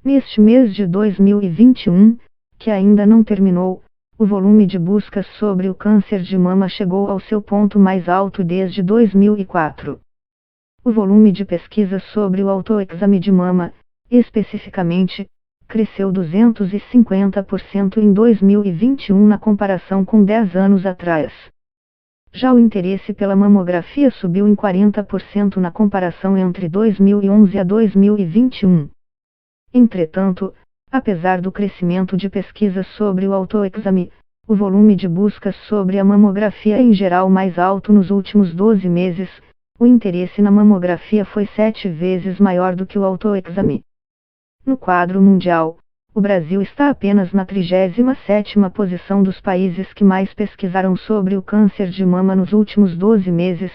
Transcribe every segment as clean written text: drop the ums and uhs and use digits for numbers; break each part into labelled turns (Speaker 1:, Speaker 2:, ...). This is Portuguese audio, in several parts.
Speaker 1: Neste mês de 2021, que ainda não terminou, o volume de buscas sobre o câncer de mama chegou ao seu ponto mais alto desde 2004. O volume de pesquisas sobre o autoexame de mama, especificamente, cresceu 250% em 2021 na comparação com 10 anos atrás. Já o interesse pela mamografia subiu em 40% na comparação entre 2011 a 2021. Entretanto, apesar do crescimento de pesquisas sobre o autoexame, o volume de buscas sobre a mamografia em geral mais alto nos últimos 12 meses, o interesse na mamografia foi 7 vezes maior do que o autoexame. No quadro mundial, o Brasil está apenas na 37ª posição dos países que mais pesquisaram sobre o câncer de mama nos últimos 12 meses,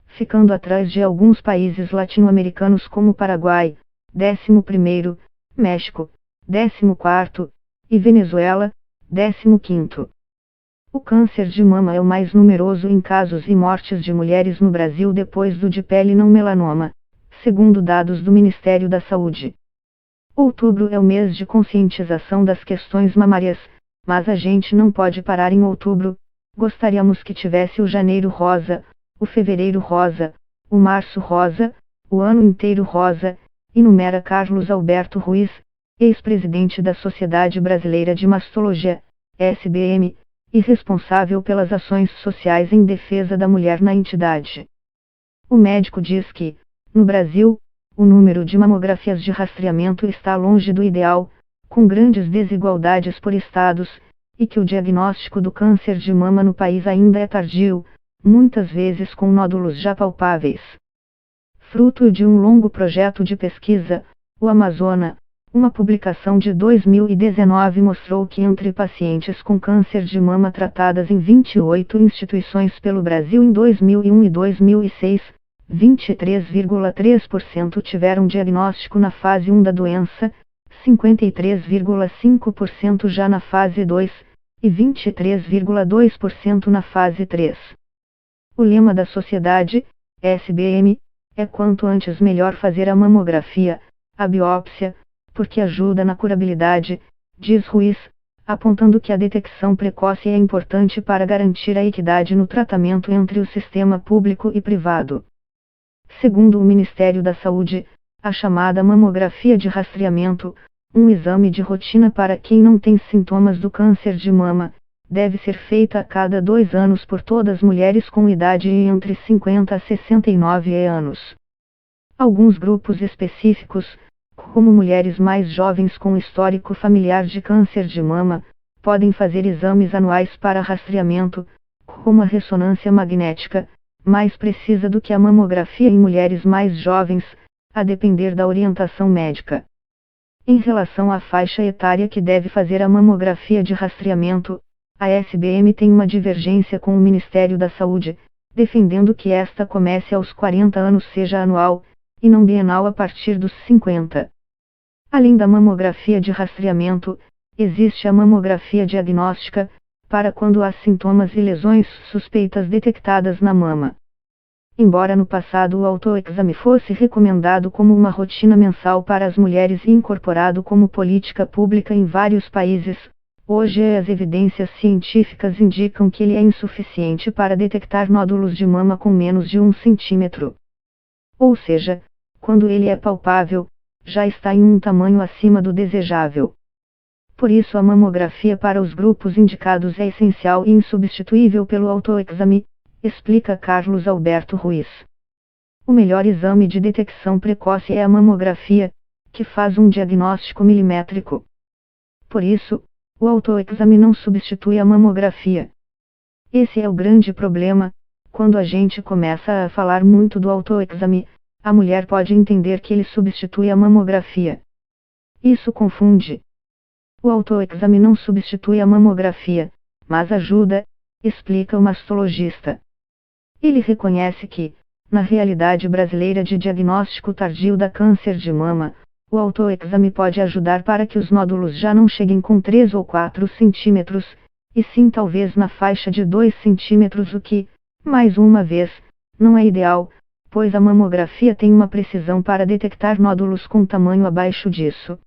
Speaker 1: ficando atrás de alguns países latino-americanos como Paraguai, 11º, México, 14º, e Venezuela, 15º. O câncer de mama é o mais numeroso em casos e mortes de mulheres no Brasil depois do de pele não melanoma, segundo dados do Ministério da Saúde. Outubro é o mês de conscientização das questões mamárias, mas a gente não pode parar em outubro. Gostaríamos que tivesse o janeiro rosa, o fevereiro rosa, o março rosa, o ano inteiro rosa, enumera Carlos Alberto Ruiz, ex-presidente da Sociedade Brasileira de Mastologia, SBM, e responsável pelas ações sociais em defesa da mulher na entidade. O médico diz que, no Brasil, o número de mamografias de rastreamento está longe do ideal, com grandes desigualdades por estados, e que o diagnóstico do câncer de mama no país ainda é tardio, muitas vezes com nódulos já palpáveis. Fruto de um longo projeto de pesquisa, o Amazona, uma publicação de 2019 mostrou que entre pacientes com câncer de mama tratadas em 28 instituições pelo Brasil em 2001 e 2006, 23,3% tiveram diagnóstico na fase 1 da doença, 53,5% já na fase 2, e 23,2% na fase 3. O lema da sociedade, SBM, é quanto antes melhor fazer a mamografia, a biópsia, porque ajuda na curabilidade, diz Ruiz, apontando que a detecção precoce é importante para garantir a equidade no tratamento entre o sistema público e privado. Segundo o Ministério da Saúde, a chamada mamografia de rastreamento, um exame de rotina para quem não tem sintomas do câncer de mama, deve ser feita a cada 2 anos por todas as mulheres com idade entre 50 a 69 anos. Alguns grupos específicos, como mulheres mais jovens com histórico familiar de câncer de mama, podem fazer exames anuais para rastreamento, como a ressonância magnética, mais precisa do que a mamografia em mulheres mais jovens, a depender da orientação médica. Em relação à faixa etária que deve fazer a mamografia de rastreamento, a SBM tem uma divergência com o Ministério da Saúde, defendendo que esta comece aos 40 anos seja anual, e não bienal a partir dos 50. Além da mamografia de rastreamento, existe a mamografia diagnóstica, para quando há sintomas e lesões suspeitas detectadas na mama. Embora no passado o autoexame fosse recomendado como uma rotina mensal para as mulheres e incorporado como política pública em vários países, hoje as evidências científicas indicam que ele é insuficiente para detectar nódulos de mama com menos de 1 centímetro. Ou seja, quando ele é palpável, já está em um tamanho acima do desejável. Por isso a mamografia para os grupos indicados é essencial e insubstituível pelo autoexame, explica Carlos Alberto Ruiz. O melhor exame de detecção precoce é a mamografia, que faz um diagnóstico milimétrico. Por isso, o autoexame não substitui a mamografia. Esse é o grande problema, quando a gente começa a falar muito do autoexame, a mulher pode entender que ele substitui a mamografia. Isso confunde. O autoexame não substitui a mamografia, mas ajuda, explica o mastologista. Ele reconhece que, na realidade brasileira de diagnóstico tardio da câncer de mama, o autoexame pode ajudar para que os nódulos já não cheguem com 3 ou 4 centímetros, e sim talvez na faixa de 2 centímetros, o que, mais uma vez, não é ideal, pois a mamografia tem uma precisão para detectar nódulos com tamanho abaixo disso.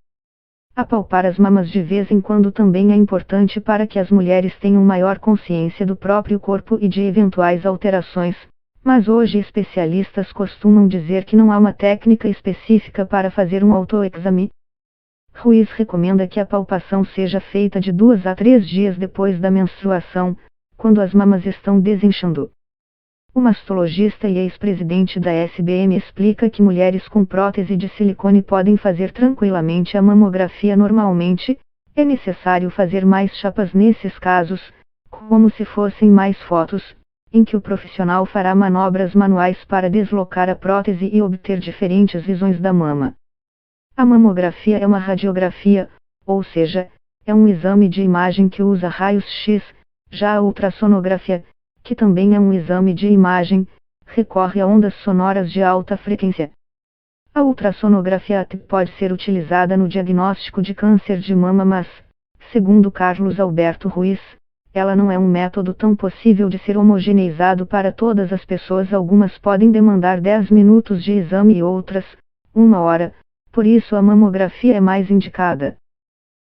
Speaker 1: Apalpar as mamas de vez em quando também é importante para que as mulheres tenham maior consciência do próprio corpo e de eventuais alterações, mas hoje especialistas costumam dizer que não há uma técnica específica para fazer um autoexame. Ruiz recomenda que a palpação seja feita de 2 a 3 dias depois da menstruação, quando as mamas estão desinchando. O mastologista e ex-presidente da SBM explica que mulheres com prótese de silicone podem fazer tranquilamente a mamografia normalmente, é necessário fazer mais chapas nesses casos, como se fossem mais fotos, em que o profissional fará manobras manuais para deslocar a prótese e obter diferentes visões da mama. A mamografia é uma radiografia, ou seja, é um exame de imagem que usa raios X, já a ultrassonografia, que também é um exame de imagem, recorre a ondas sonoras de alta frequência. A ultrassonografia pode ser utilizada no diagnóstico de câncer de mama, mas, segundo Carlos Alberto Ruiz, ela não é um método tão possível de ser homogeneizado para todas as pessoas. Algumas podem demandar 10 minutos de exame e outras, 1 hora, por isso a mamografia é mais indicada.